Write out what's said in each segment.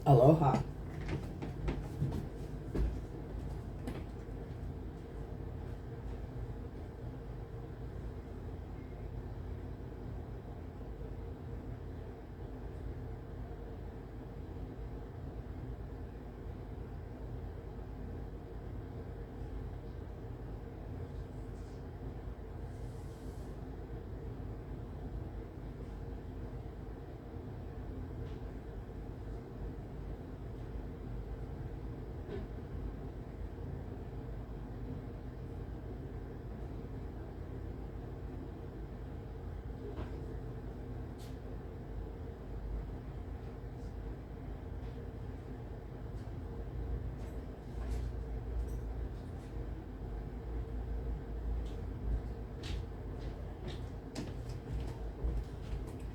Aloha.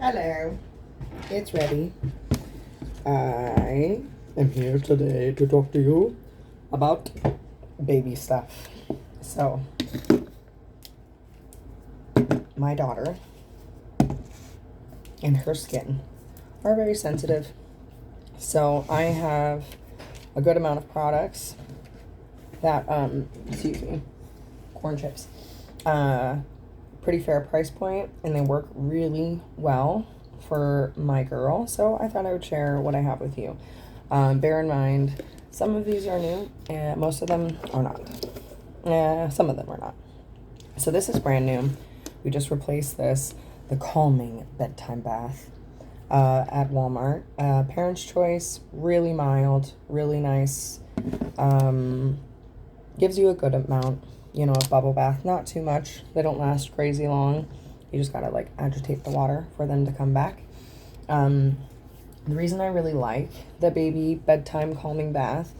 Hello. It's ready. I am here today to talk to you about baby stuff. So, my daughter and her skin are very sensitive. So, I have a good amount of products that, excuse me, corn chips. Pretty fair price point, and they work really well for my girl. So I thought I would share what I have with you. Bear in mind, some of these are new, and most of them are not. Some of them are not. So this is brand new. We just replaced this, the Calming Bedtime Bath, at Walmart. Parents' Choice, really mild, really nice. Gives you a good amount, of bubble bath. Not too much. They don't last crazy long. You just gotta like agitate the water for them to come back. The reason I really like the baby bedtime calming bath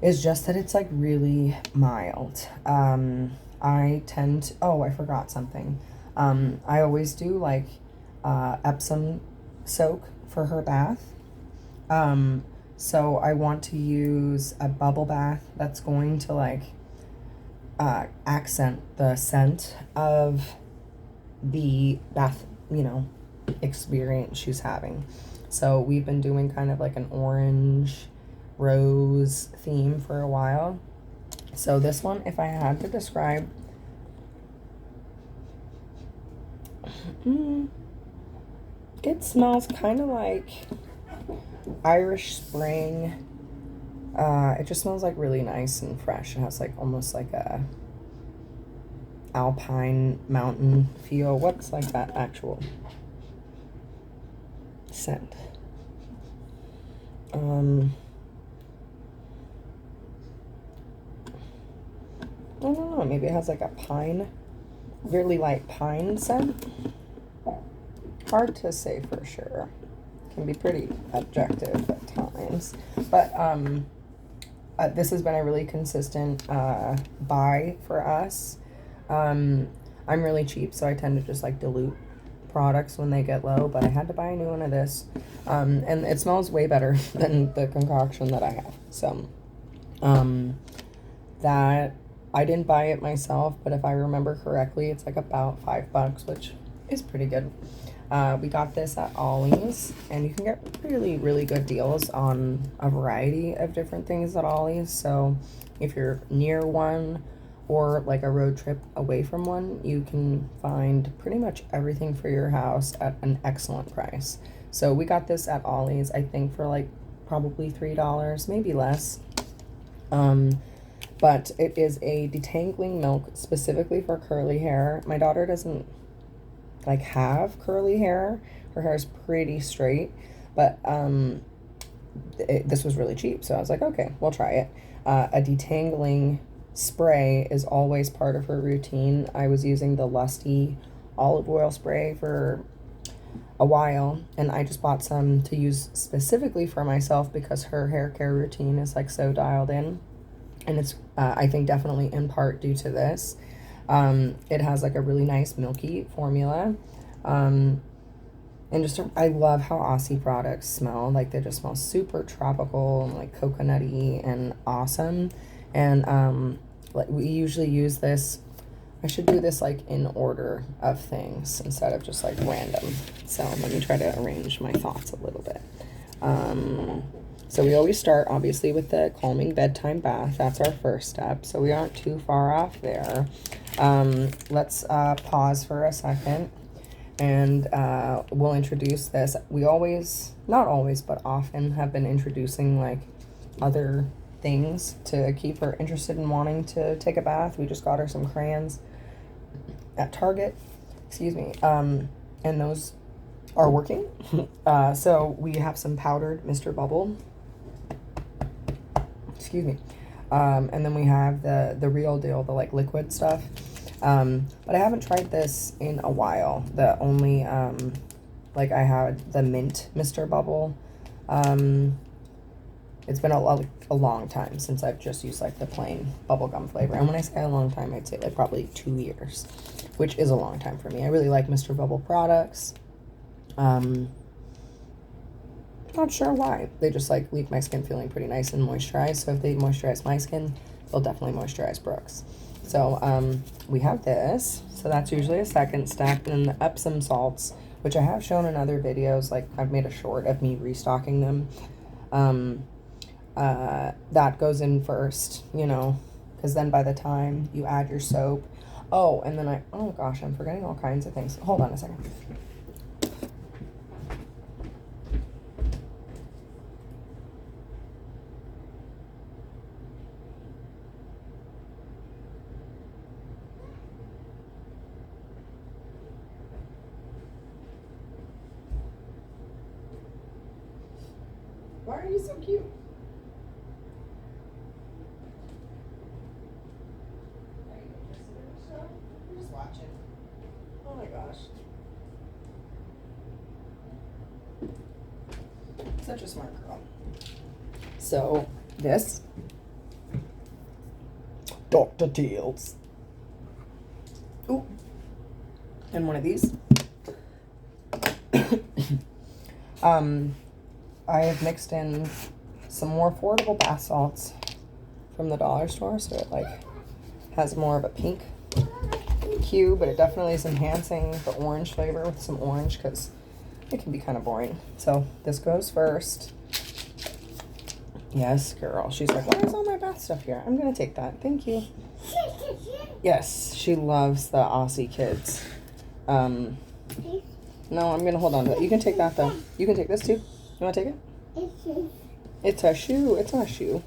is just that it's like really mild. I forgot something. I always do like Epsom soak for her bath. So I want to use a bubble bath that's going to like accent the scent of the bath, experience she's having. So we've been doing kind of like an orange rose theme for a while. So this one, if I had to describe, it smells kind of like Irish Spring. It just smells like really nice and fresh. It has like almost like a alpine mountain feel. What's like that actual scent? I don't know. Maybe it has like a pine, really light pine scent. Hard to say for sure. Can be pretty objective at times, but this has been a really consistent buy for us. I'm really cheap, so I tend to just like dilute products when they get low, but I had to buy a new one of this, and it smells way better than the concoction that I have. So that I didn't buy it myself, but if I remember correctly, it's like about $5, which is pretty good. We got this at Ollie's, and you can get really, really good deals on a variety of different things at Ollie's. So if you're near one or like a road trip away from one, you can find pretty much everything for your house at an excellent price. So we got this at Ollie's, I think for like probably $3, maybe less. But it is a detangling milk specifically for curly hair. My daughter doesn't like have curly hair. Her hair is pretty straight, but this was really cheap, so I was like, okay, we'll try it. A detangling spray is always part of her routine. I was using the Lusty olive oil spray for a while, and I just bought some to use specifically for myself because her hair care routine is like so dialed in, and it's I think definitely in part due to this. It has like a really nice milky formula. And just, I love how Aussie products smell. Like they just smell super tropical and like coconutty and awesome. And like we usually use this I should do this like in order of things instead of just like random. So let me try to arrange my thoughts a little bit. So we always start obviously with the calming bedtime bath. That's our first step. So we aren't too far off there. Let's pause for a second and we'll introduce this. We always, not always, but often have been introducing like other things to keep her interested in wanting to take a bath. We just got her some crayons at Target, excuse me, and those are working. So we have some powdered Mr. Bubble, excuse me, and then we have the real deal, the like liquid stuff, but I haven't tried this in a while. The only like I had the mint Mr. Bubble. It's been a long time since I've just used like the plain bubblegum flavor. And when I say a long time, I'd say like probably 2 years, which is a long time for me. I really like Mr. Bubble products. Not sure why. They just like leave my skin feeling pretty nice and moisturized. So if they moisturize my skin, they'll definitely moisturize Brooke's. So we have this. So that's usually a second step. And then the Epsom salts, which I have shown in other videos. Like I've made a short of me restocking them. That goes in first, you know, because then by the time you add your soap, oh, and then oh gosh, I'm forgetting all kinds of things. Hold on a second. Why are you so cute? You're just watching. Oh my gosh. Such a smart girl. So, this. Dr. Teal's. Ooh. And one of these. I have mixed in some more affordable bath salts from the dollar store, so it like has more of a pink hue, but it definitely is enhancing the orange flavor with some orange because it can be kind of boring. So this goes first. Yes, girl. She's like, why is all my bath stuff here? I'm gonna take that. Thank you. Yes, she loves the Aussie kids. No, I'm gonna hold on to that. You can take that though. You can take this too. You want to take it? It's a shoe. It's not a shoe.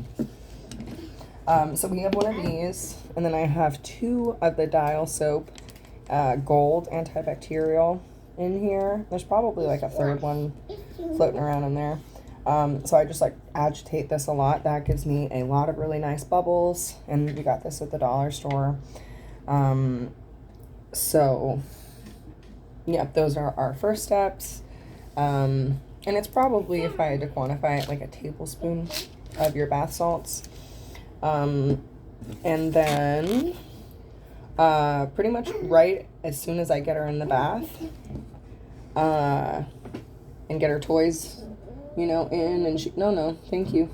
So we have one of these, and then I have 2 of the Dial soap, gold antibacterial in here. There's probably like a third one floating around in there. So I just like agitate this a lot. That gives me a lot of really nice bubbles, and we got this at the dollar store. So yeah, those are our first steps. And it's probably, if I had to quantify it, like a tablespoon of your bath salts. And then pretty much right as soon as I get her in the bath and get her toys, you know, in, and she, no, thank you.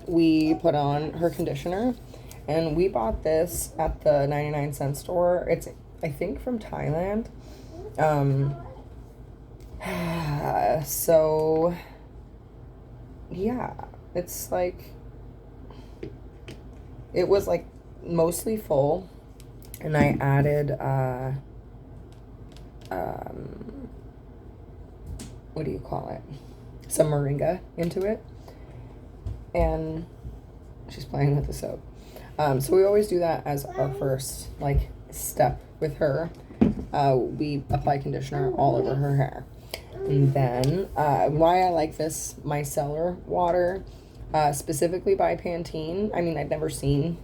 We put on her conditioner, and we bought this at the 99-cent store. It's, I think, from Thailand. So yeah, it's like, it was like mostly full, and I added what do you call it, some moringa into it, and she's playing with the soap. So we always do that as our first like step with her. We apply conditioner all over her hair. And then why I like this micellar water, specifically by Pantene. I mean, I'd never seen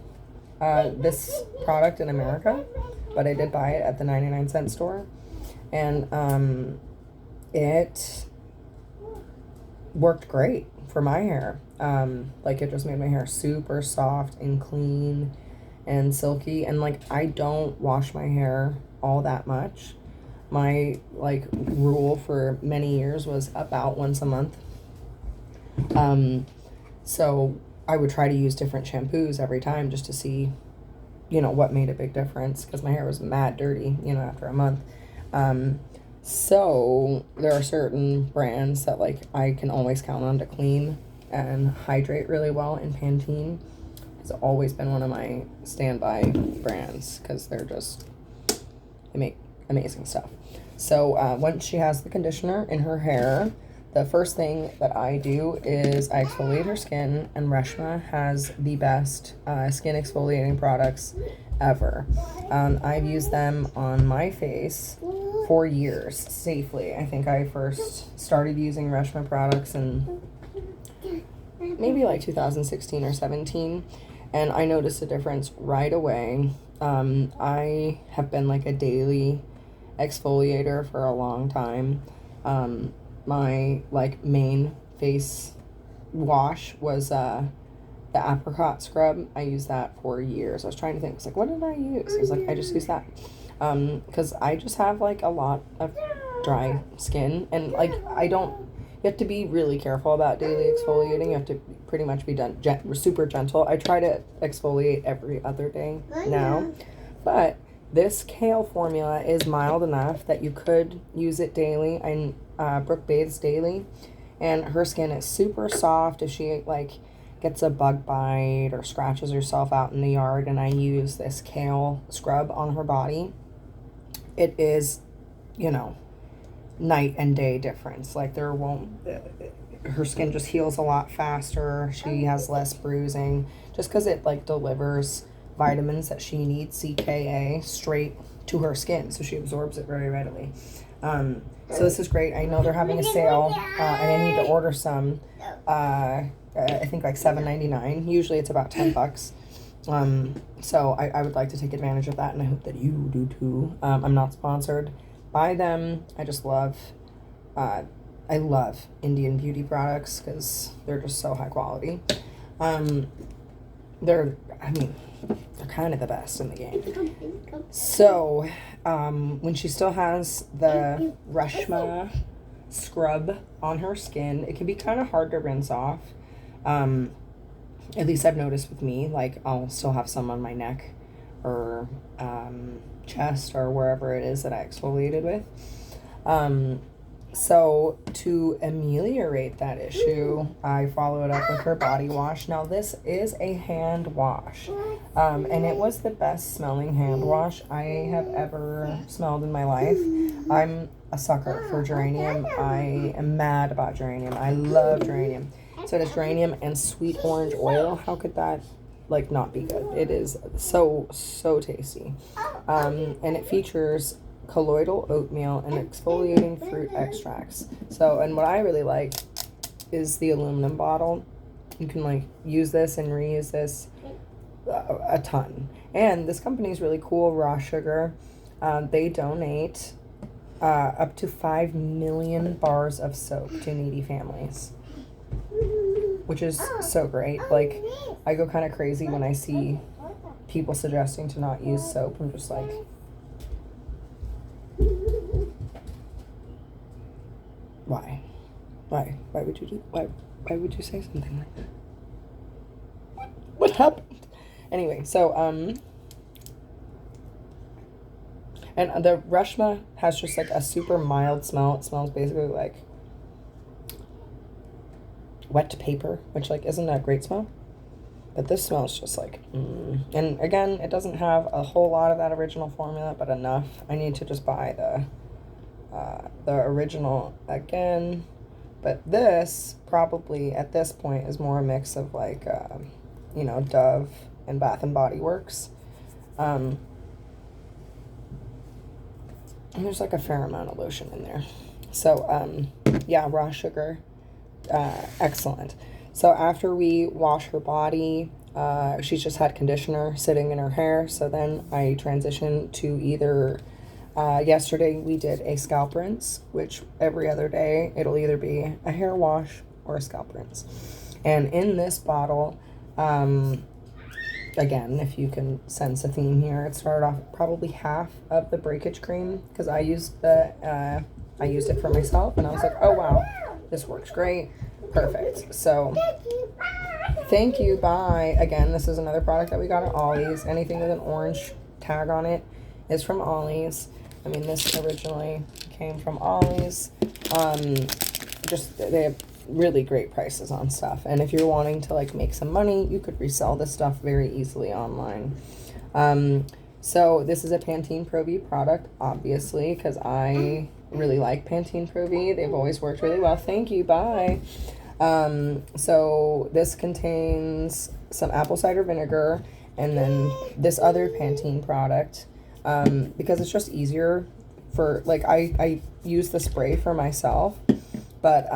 this product in America, but I did buy it at the 99-cent store, and it worked great for my hair. Like it just made my hair super soft and clean and silky, and like I don't wash my hair all that much. My like rule for many years was about once a month. So I would try to use different shampoos every time just to see you know, what made a big difference, because my hair was mad dirty, you know, after a month. So there are certain brands that like I can always count on to clean and hydrate really well, and Pantene has always been one of my standby brands because they make amazing stuff. So once she has the conditioner in her hair, the first thing that I do is I exfoliate her skin, and Reshma has the best skin exfoliating products ever. I've used them on my face for years safely. I think I first started using Reshma products in maybe like 2016 or 17, and I noticed a difference right away. I have been like a daily exfoliator for a long time. My like main face wash was the apricot scrub. I used that for years. I was trying to think, I was like, what did I use? I was like, I just used that. Because I just have like a lot of dry skin, and like you have to be really careful about daily exfoliating. You have to pretty much be super gentle. I try to exfoliate every other day now, but this kale formula is mild enough that you could use it daily. And Brooke bathes daily, and her skin is super soft if she like gets a bug bite or scratches herself out in the yard, and I use this kale scrub on her body. It is, you know, night and day difference. Like her skin just heals a lot faster. She has less bruising just because it like delivers vitamins that she needs, CKA, straight to her skin, so she absorbs it very readily. So this is great. I know they're having a sale, and I need to order some. I think like $7.99. Usually it's about $10. So I would like to take advantage of that, and I hope that you do too. I'm not sponsored by them. I just love, I love Indian beauty products because they're just so high quality. They're kind of the best in the game. So, when she still has the Reshma scrub on her skin, it can be kind of hard to rinse off. At least I've noticed with me, like I'll still have some on my neck or chest or wherever it is that I exfoliated with. So to ameliorate that issue, I follow it up with her body wash. Now this is a hand wash, and it was the best smelling hand wash I have ever smelled in my life. I'm a sucker for geranium. I am mad about geranium. I love geranium. So it is geranium and sweet orange oil. How could that like not be good? It is so tasty. And it features colloidal oatmeal and exfoliating fruit extracts. So, and what I really like is the aluminum bottle. You can like use this and reuse this a ton. And this company is really cool, Raw Sugar. They donate up to 5 million bars of soap to needy families, which is so great. Like, I go kind of crazy when I see people suggesting to not use soap. I'm just like, why? Why would you do? Why would you say something like that? What happened? Anyway, so and the Reshma has just like a super mild smell. It smells basically like wet paper, which like isn't a great smell, but this smells just like and again, it doesn't have a whole lot of that original formula, but enough. I need to just buy the original again, but this probably at this point is more a mix of like you know, Dove and Bath and Body Works, and there's like a fair amount of lotion in there. So yeah, Raw Sugar, excellent. So after we wash her body, she's just had conditioner sitting in her hair, so then I transitioned to either yesterday we did a scalp rinse, which every other day it'll either be a hair wash or a scalp rinse. And in this bottle, again, if you can sense a theme here, it started off probably half of the breakage cream, because I used it for myself, and I was like, oh wow, this works great, perfect. So Thank you, bye. Again, this is another product that we got at Ollie's. Anything with an orange tag on it is from Ollie's. I mean, this originally came from Ollie's. Just, they have really great prices on stuff. And if you're wanting to, like, make some money, you could resell this stuff very easily online. So this is a Pantene Pro V product, obviously, because I really like Pantene Pro V. They've always worked really well. Thank you, bye. So this contains some apple cider vinegar and then this other Pantene product, because it's just easier for, like, I use the spray for myself, but,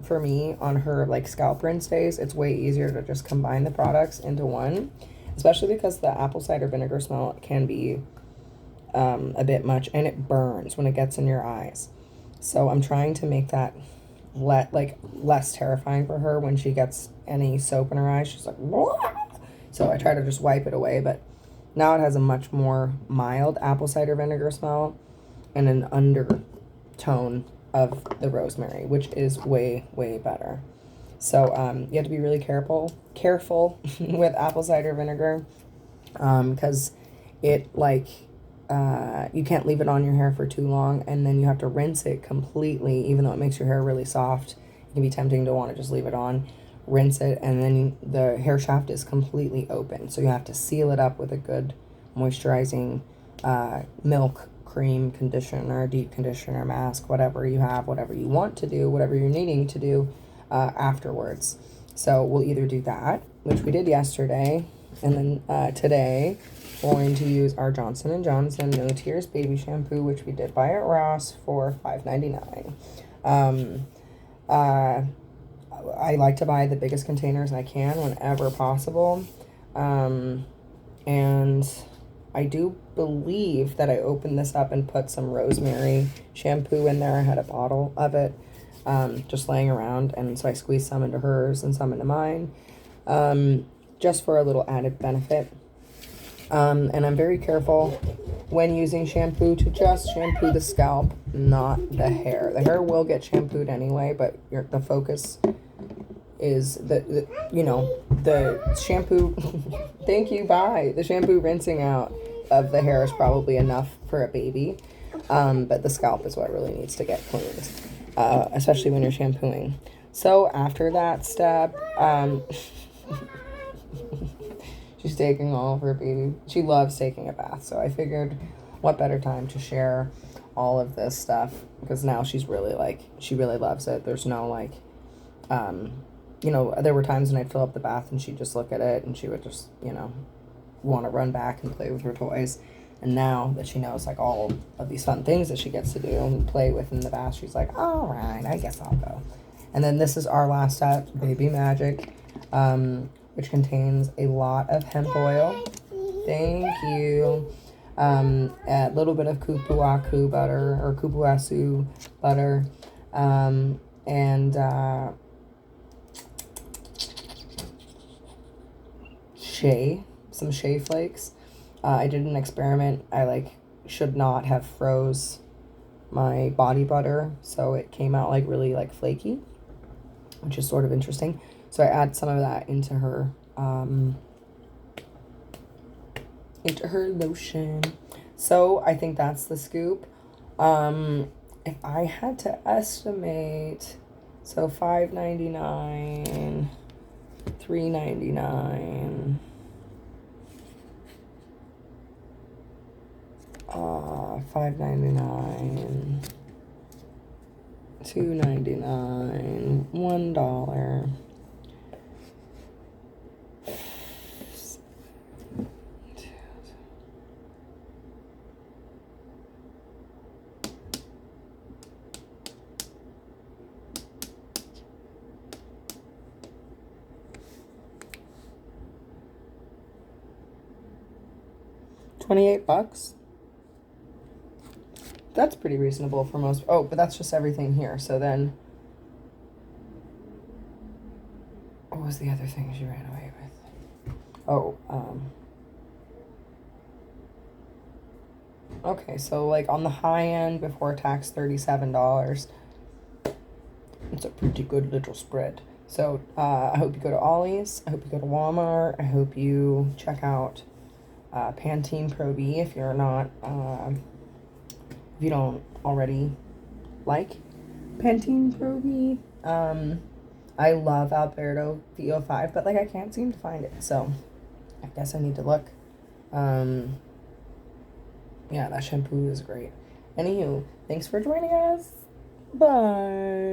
for me on her, like, scalp rinse days, it's way easier to just combine the products into one, especially because the apple cider vinegar smell can be, a bit much, and it burns when it gets in your eyes. So I'm trying to make that less terrifying for her when she gets any soap in her eyes. She's like, "Wah!" So I try to just wipe it away, but now it has a much more mild apple cider vinegar smell and an undertone of the rosemary, which is way, way better. So you have to be really careful with apple cider vinegar, because it, like, you can't leave it on your hair for too long, and then you have to rinse it completely. Even though it makes your hair really soft, it can be tempting to want to just leave it on, rinse it, and then the hair shaft is completely open, so you have to seal it up with a good moisturizing milk cream conditioner, deep conditioner, mask, whatever you have, whatever you want to do, whatever you're needing to do afterwards. So we'll either do that, which we did yesterday, and then today we're going to use our Johnson & Johnson No Tears Baby Shampoo, which we did buy at Ross for $5.99. I like to buy the biggest containers I can whenever possible. And I do believe that I opened this up and put some rosemary shampoo in there. I had a bottle of it just laying around, and so I squeezed some into hers and some into mine, just for a little added benefit. And I'm very careful when using shampoo to just shampoo the scalp, not the hair. The hair will get shampooed anyway, but the focus is the shampoo. Thank you, bye. The shampoo rinsing out of the hair is probably enough for a baby, but the scalp is what really needs to get cleaned, especially when you're shampooing. So after that step, she's taking all of her baby. She loves taking a bath, so I figured what better time to share all of this stuff, because now she's really, like, she really loves it. There's no, like, there were times when I'd fill up the bath and she'd just look at it and she would just, want to run back and play with her toys. And now that she knows, like, all of these fun things that she gets to do and play with in the bath, she's like, all right, I guess I'll go. And then this is our last step, Baby Magic, which contains a lot of hemp oil. Thank you. A little bit of kupuaku butter, or kupuasu butter, and some shea flakes. I did an experiment. I should not have froze my body butter, so it came out really flaky, which is sort of interesting. So I add some of that into her lotion. So I think that's the scoop. If I had to estimate, so $5.99, $3.99, $5.99, $2.99, $1. $28. That's pretty reasonable for most. Oh, but that's just everything here. So then, what was the other thing she ran away with? Oh, okay, so on the high end before tax, $37. It's a pretty good little spread. So I hope you go to Ollie's. I hope you go to Walmart. I hope you check out Pantene Pro V if you're not, if you don't already like Pantene Pro V. I love Alberto VO5, but like I can't seem to find it, so I guess I need to look. Yeah, that shampoo is great. Anywho, thanks for joining us. Bye.